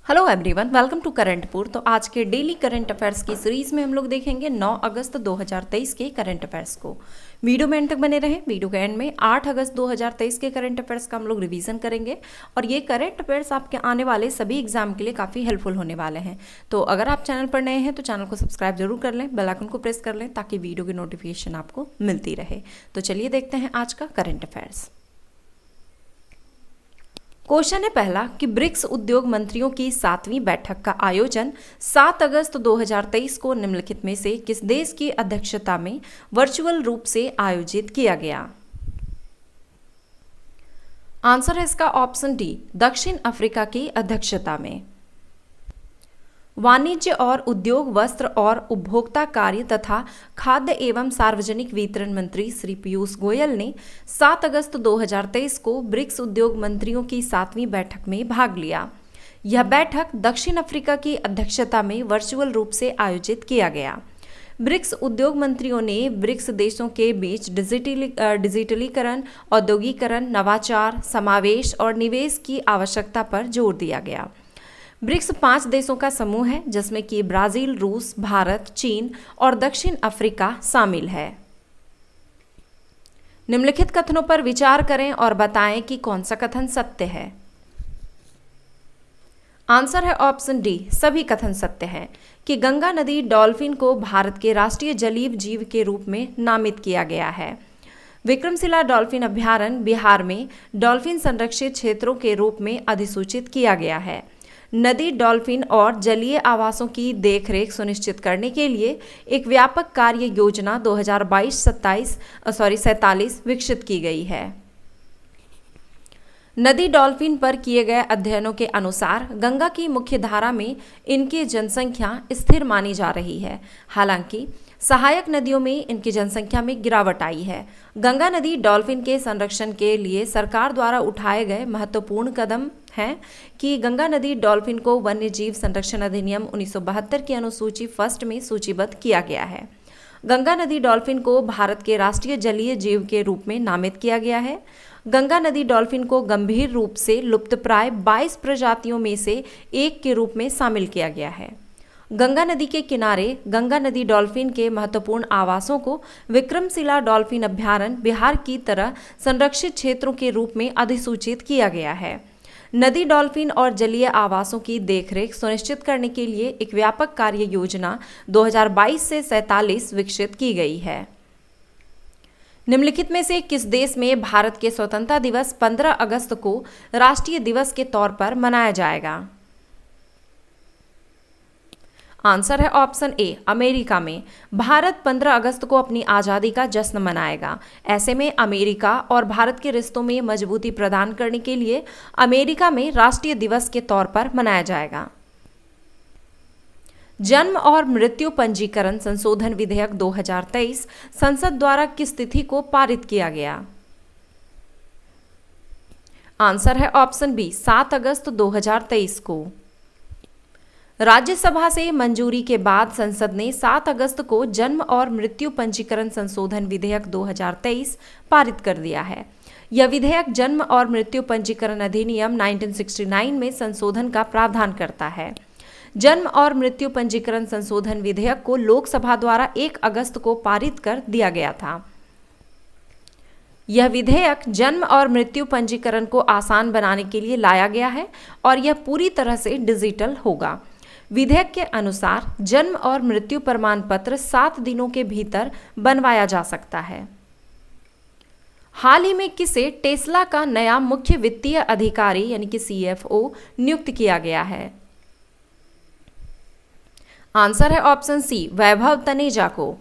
Hello everyone, welcome to Currentpur. तो आज के डेली करंट अफेयर्स की सीरीज में हम लोग देखेंगे 9 अगस्त 2023 के करंट अफेयर्स को। वीडियो में एंड तक बने रहें। वीडियो के एंड में 8 अगस्त 2023 के करंट अफेयर्स का हम लोग रिवीजन करेंगे और ये करंट अफेयर्स आपके आने वाले सभी एग्जाम के लिए काफ़ी हेल्पफुल होने वाले हैं। तो अगर आप चैनल पर नए हैं तो चैनल को सब्सक्राइब जरूर कर लें, बेल आइकन को प्रेस कर लें ताकि वीडियो की नोटिफिकेशन आपको मिलती रहे। तो चलिए देखते हैं आज का करंट अफेयर्स। क्वेश्चन है पहला कि ब्रिक्स उद्योग मंत्रियों की 7वीं बैठक का आयोजन 7 अगस्त 2023 को निम्नलिखित में से किस देश की अध्यक्षता में वर्चुअल रूप से आयोजित किया गया? आंसर है इसका ऑप्शन डी, दक्षिण अफ्रीका की अध्यक्षता में। वाणिज्य और उद्योग, वस्त्र और उपभोक्ता कार्य तथा खाद्य एवं सार्वजनिक वितरण मंत्री श्री पीयूष गोयल ने 7 अगस्त 2023 को ब्रिक्स उद्योग मंत्रियों की 7वीं बैठक में भाग लिया। यह बैठक दक्षिण अफ्रीका की अध्यक्षता में वर्चुअल रूप से आयोजित किया गया। ब्रिक्स उद्योग मंत्रियों ने ब्रिक्स देशों के बीच डिजिटलीकरण, औद्योगिकरण, नवाचार, समावेश और निवेश की आवश्यकता पर जोर दिया गया। ब्रिक्स 5 देशों का समूह है जिसमें कि ब्राजील, रूस, भारत, चीन और दक्षिण अफ्रीका शामिल है। निम्नलिखित कथनों पर विचार करें और बताएं कि कौन सा कथन सत्य है। आंसर है ऑप्शन डी, सभी कथन सत्य हैं कि गंगा नदी डॉल्फिन को भारत के राष्ट्रीय जलीय जीव के रूप में नामित किया गया है। विक्रमशिला डॉल्फिन अभयारण्य बिहार में डॉल्फिन संरक्षित क्षेत्रों के रूप में अधिसूचित किया गया है। नदी डॉल्फिन और जलीय आवासों की देखरेख सुनिश्चित करने के लिए एक व्यापक कार्य योजना 2022-47 विकसित की गई है। नदी डॉल्फिन पर किए गए अध्ययनों के अनुसार गंगा की मुख्य धारा में इनकी जनसंख्या स्थिर मानी जा रही है। हालांकि सहायक नदियों में इनकी जनसंख्या में गिरावट आई है। गंगा नदी डॉल्फिन के संरक्षण के लिए सरकार द्वारा उठाए गए महत्वपूर्ण कदम हैं कि गंगा नदी डॉल्फिन को वन्य जीव संरक्षण अधिनियम 1972 की अनुसूची फर्स्ट में सूचीबद्ध किया गया है। गंगा नदी डॉल्फिन को भारत के राष्ट्रीय जलीय जीव के रूप में नामित किया गया है। गंगा नदी डॉल्फिन को गंभीर रूप से लुप्तप्राय 22 प्रजातियों में से एक के रूप में शामिल किया गया है। गंगा नदी के किनारे गंगा नदी डॉल्फिन के महत्वपूर्ण आवासों को विक्रमशिला डॉल्फिन अभयारण्य बिहार की तरह संरक्षित क्षेत्रों के रूप में अधिसूचित किया गया है। नदी डॉल्फिन और जलीय आवासों की देखरेख सुनिश्चित करने के लिए एक व्यापक कार्य योजना 2022-47 विकसित की गई है। निम्नलिखित में से किस देश में भारत के स्वतंत्रता दिवस 15 अगस्त को राष्ट्रीय दिवस के तौर पर मनाया जाएगा? आंसर है ऑप्शन ए, अमेरिका में। भारत 15 अगस्त को अपनी आज़ादी का जश्न मनाएगा। ऐसे में अमेरिका और भारत के रिश्तों में मजबूती प्रदान करने के लिए अमेरिका में राष्ट्रीय दिवस के तौर पर मनाया जाएगा। जन्म और मृत्यु पंजीकरण संशोधन विधेयक 2023 संसद द्वारा किस तिथि को पारित किया गया? आंसर है ऑप्शन बी, 7 अगस्त 2023 को। राज्यसभा से मंजूरी के बाद संसद ने 7 अगस्त को जन्म और मृत्यु पंजीकरण संशोधन विधेयक 2023 पारित कर दिया है। यह विधेयक जन्म और मृत्यु पंजीकरण अधिनियम 1969 में संशोधन का प्रावधान करता है। जन्म और मृत्यु पंजीकरण संशोधन विधेयक को लोकसभा द्वारा 1 अगस्त को पारित कर दिया गया था। यह विधेयक जन्म और मृत्यु पंजीकरण को आसान बनाने के लिए लाया गया है और यह पूरी तरह से डिजिटल होगा। विधेयक के अनुसार जन्म और मृत्यु प्रमाण पत्र 7 दिनों के भीतर बनवाया जा सकता है। हाल ही में किसे टेस्ला का नया मुख्य वित्तीय अधिकारी यानी कि CFO नियुक्त किया गया है? आंसर है ऑप्शन सी, वैभव तनेजा को।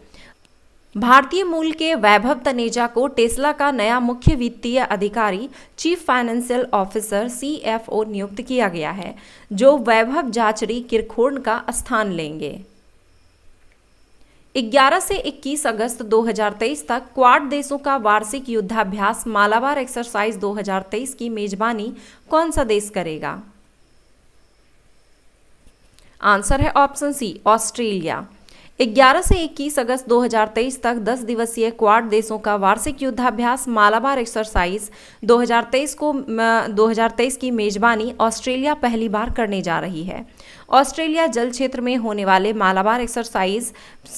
भारतीय मूल के वैभव तनेजा को टेस्ला का नया मुख्य वित्तीय अधिकारी चीफ फाइनेंशियल ऑफिसर CFO नियुक्त किया गया है, जो वैभव जाचरी किरखोर्न का स्थान लेंगे। 11 से 21 अगस्त 2023 तक क्वाड देशों का वार्षिक युद्धाभ्यास मालाबार एक्सरसाइज 2023 की मेजबानी कौन सा देश करेगा? आंसर है ऑप्शन सी, ऑस्ट्रेलिया। 11 से 21 अगस्त 2023 तक 10 दिवसीय क्वाड देशों का वार्षिक युद्धाभ्यास मालाबार एक्सरसाइज 2023 की मेजबानी ऑस्ट्रेलिया पहली बार करने जा रही है। ऑस्ट्रेलिया जल क्षेत्र में होने वाले मालाबार एक्सरसाइज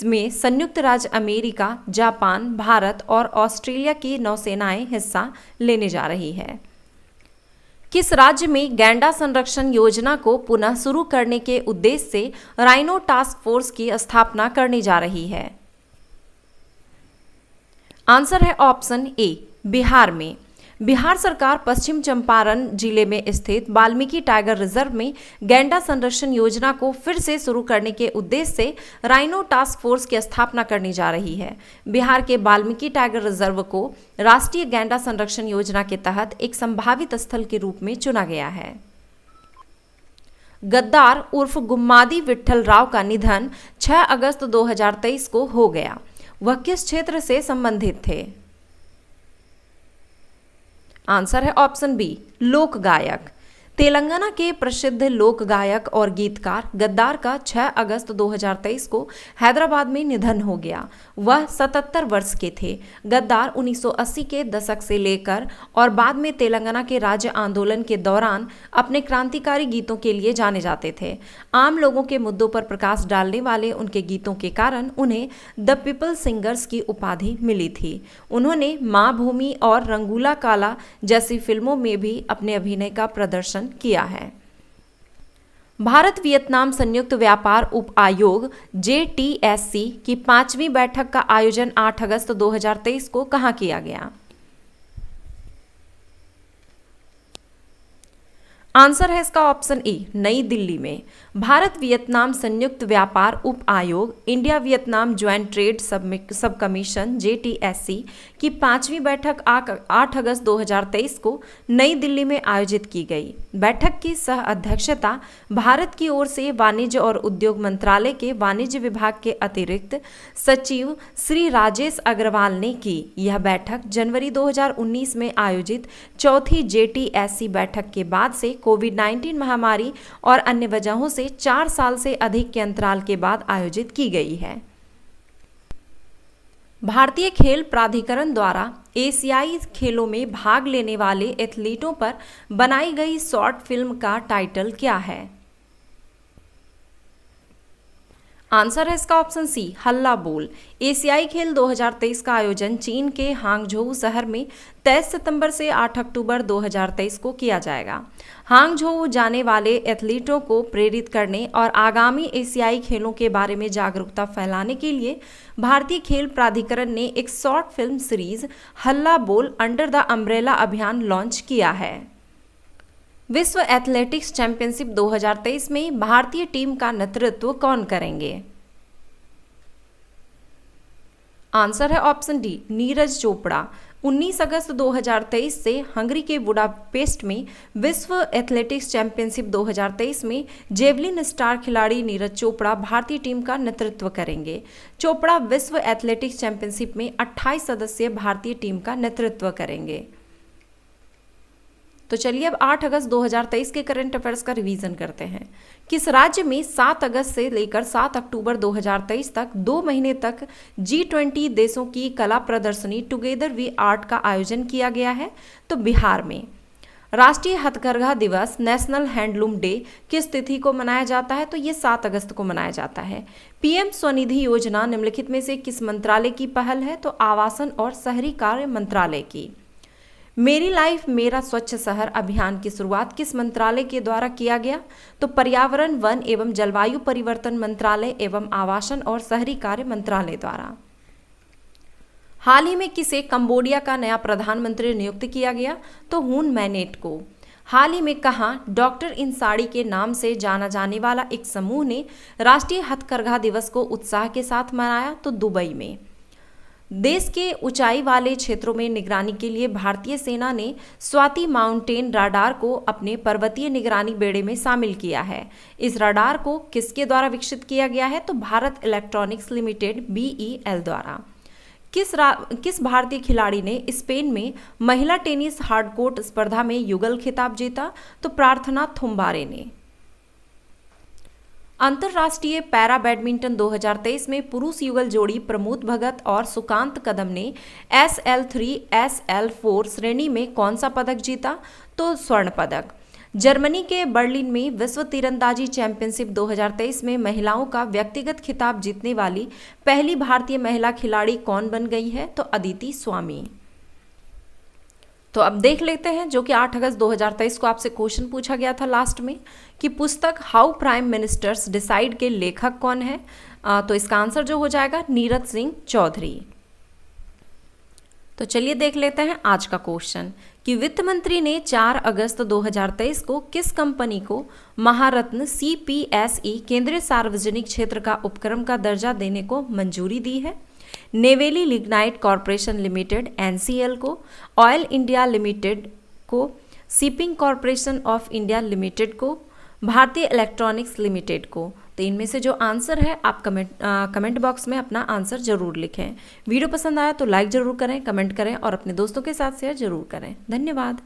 में संयुक्त राज्य अमेरिका, जापान, भारत और ऑस्ट्रेलिया की नौसेनाएं हिस्सा लेने जा रही है। किस राज्य में गैंडा संरक्षण योजना को पुनः शुरू करने के उद्देश्य से राइनो टास्क फोर्स की स्थापना करने जा रही है? आंसर है ऑप्शन ए, बिहार में। बिहार सरकार पश्चिम चंपारण जिले में स्थित वाल्मीकि टाइगर रिजर्व में गैंडा संरक्षण योजना को फिर से शुरू करने के उद्देश्य से राइनो टास्क फोर्स की स्थापना करने जा रही है। बिहार के वाल्मीकि टाइगर रिजर्व को राष्ट्रीय गैंडा संरक्षण योजना के तहत एक संभावित स्थल के रूप में चुना गया है। गद्दार उर्फ गुम्मादी विट्ठल राव का निधन 6 अगस्त 2023 को हो गया। वह किस क्षेत्र से संबंधित थे? आंसर है ऑप्शन बी, लोक गायक। तेलंगाना के प्रसिद्ध लोक गायक और गीतकार गद्दार का 6 अगस्त 2023 को हैदराबाद में निधन हो गया। वह 77 वर्ष के थे। गद्दार 1980 के दशक से लेकर और बाद में तेलंगाना के राज्य आंदोलन के दौरान अपने क्रांतिकारी गीतों के लिए जाने जाते थे। आम लोगों के मुद्दों पर प्रकाश डालने वाले उनके गीतों के कारण उन्हें द पीपल सिंगर्स की उपाधि मिली थी। उन्होंने माँ भूमि और रंगूला काला जैसी फिल्मों में भी अपने अभिनय का प्रदर्शन किया है। भारत वियतनाम संयुक्त व्यापार उप आयोग JTSC की 5वीं बैठक का आयोजन 8 अगस्त 2023 को कहां किया गया? आंसर है इसका ऑप्शन ए, नई दिल्ली में। भारत वियतनाम संयुक्त व्यापार उप आयोग इंडिया वियतनाम ज्वाइंट ट्रेड सब कमीशन JTSC की 5वीं बैठक 8 अगस्त 2023 को नई दिल्ली में आयोजित की गई। बैठक की सह अध्यक्षता भारत की ओर से वाणिज्य और उद्योग मंत्रालय के वाणिज्य विभाग के अतिरिक्त सचिव श्री राजेश अग्रवाल ने की। यह बैठक जनवरी 2019 में आयोजित चौथी JTSC बैठक के बाद से कोविड-19 महामारी और अन्य वजहों से 4 साल से अधिक के अंतराल के बाद आयोजित की गई है। भारतीय खेल प्राधिकरण द्वारा एशियाई खेलों में भाग लेने वाले एथलीटों पर बनाई गई शॉर्ट फिल्म का टाइटल क्या है? आंसर है इसका ऑप्शन सी, हल्ला बोल। एशियाई खेल 2023 का आयोजन चीन के हांगझोउ शहर में 23 सितंबर से 8 अक्टूबर 2023 को किया जाएगा। हांगझोउ जाने वाले एथलीटों को प्रेरित करने और आगामी एशियाई खेलों के बारे में जागरूकता फैलाने के लिए भारतीय खेल प्राधिकरण ने एक शॉर्ट फिल्म सीरीज हल्ला बोल अंडर द अम्ब्रेला अभियान लॉन्च किया है। विश्व एथलेटिक्स चैंपियनशिप 2023 में भारतीय टीम का नेतृत्व कौन करेंगे? आंसर है ऑप्शन डी, नीरज चोपड़ा। 19 अगस्त 2023 से हंगरी के बुडापेस्ट में विश्व एथलेटिक्स चैंपियनशिप 2023 में जेवलिन स्टार खिलाड़ी नीरज चोपड़ा भारतीय टीम का नेतृत्व करेंगे। चोपड़ा विश्व एथलेटिक्स चैंपियनशिप में 28 सदस्यीय भारतीय टीम का नेतृत्व करेंगे। तो चलिए अब 8 अगस्त 2023 के करंट अफेयर्स का रिवीजन करते हैं। किस राज्य में 7 अगस्त से लेकर 7 अक्टूबर 2023 तक 2 महीने तक G20 देशों की कला प्रदर्शनी टुगेदर वी आर्ट का आयोजन किया गया है? तो बिहार में। राष्ट्रीय हथकरघा दिवस नेशनल हैंडलूम डे किस तिथि को मनाया जाता है? तो ये 7 अगस्त को मनाया जाता है। PM स्वनिधि योजना निम्नलिखित में से किस मंत्रालय की पहल है? तो आवासन और शहरी कार्य मंत्रालय की। मेरी लाइफ मेरा स्वच्छ शहर अभियान की शुरुआत किस मंत्रालय के द्वारा किया गया? तो पर्यावरण, वन एवं जलवायु परिवर्तन मंत्रालय एवं आवासन और शहरी कार्य मंत्रालय द्वारा। हाल ही में किसे कंबोडिया का नया प्रधानमंत्री नियुक्त किया गया? तो हुन मैनेट को। हाल ही में कहाँ डॉक्टर इन साड़ी के नाम से जाना जाने वाला एक समूह ने राष्ट्रीय हथकरघा दिवस को उत्साह के साथ मनाया? तो दुबई में। देश के ऊंचाई वाले क्षेत्रों में निगरानी के लिए भारतीय सेना ने स्वाति माउंटेन रडार को अपने पर्वतीय निगरानी बेड़े में शामिल किया है। इस रडार को किसके द्वारा विकसित किया गया है? तो भारत इलेक्ट्रॉनिक्स लिमिटेड BEL द्वारा। किस भारतीय खिलाड़ी ने स्पेन में महिला टेनिस हार्डकोर्ट स्पर्धा में युगल खिताब जीता? तो प्रार्थना थुम्बारे ने। अंतर्राष्ट्रीय पैरा बैडमिंटन 2023 में पुरुष युगल जोड़ी प्रमोद भगत और सुकांत कदम ने SL3 SL4 श्रेणी में कौन सा पदक जीता? तो स्वर्ण पदक। जर्मनी के बर्लिन में विश्व तीरंदाजी चैंपियनशिप 2023 में महिलाओं का व्यक्तिगत खिताब जीतने वाली पहली भारतीय महिला खिलाड़ी कौन बन गई है? तो अदिति स्वामी। तो अब देख लेते हैं, जो कि 8 अगस्त 2023 को आपसे क्वेश्चन पूछा गया था लास्ट में, कि पुस्तक हाउ प्राइम मिनिस्टर्स डिसाइड के लेखक कौन है? तो इसका आंसर जो हो जाएगा नीरज सिंह चौधरी। तो चलिए देख लेते हैं आज का क्वेश्चन, कि वित्त मंत्री ने 4 अगस्त 2023 को किस कंपनी को महारत्न CPSE केंद्रीय सार्वजनिक क्षेत्र का उपक्रम का दर्जा देने को मंजूरी दी है? Neyveli lignite corporation limited NCL को, ऑयल इंडिया लिमिटेड को, shipping corporation of India limited को, भारतीय इलेक्ट्रॉनिक्स लिमिटेड को? तो इनमें से जो आंसर है आप कमेंट बॉक्स में अपना आंसर जरूर लिखें। वीडियो पसंद आया तो लाइक जरूर करें, कमेंट करें और अपने दोस्तों के साथ शेयर जरूर करें। धन्यवाद।